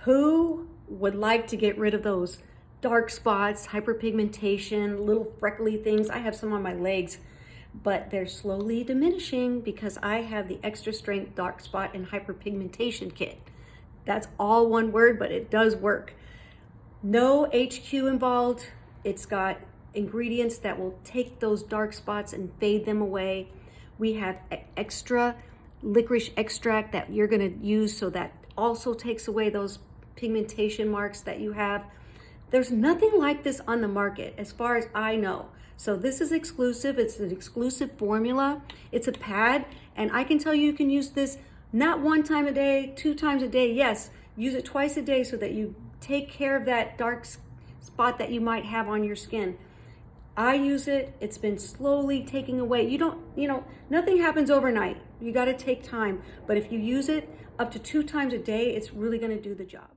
Who would like to get rid of those dark spots, hyperpigmentation, little freckly things? I have some on my legs, but they're slowly diminishing because I have the extra strength dark spot and hyperpigmentation kit. That's all one word, but it does work. No HQ involved. It's got ingredients that will take those dark spots and fade them away. We have extra licorice extract that you're going to use, so that also takes away those pigmentation marks that you have. There's nothing like this on the market as far as I know. So this is exclusive. It's an exclusive formula. It's a pad, and I can tell you can use this not 1 time a day, 2 times a day. Yes, use it twice a day so that you take care of that dark spot that you might have on your skin. I use it. It's been slowly taking away. Nothing happens overnight. You got to take time. But if you use it up to 2 times a day, it's really going to do the job.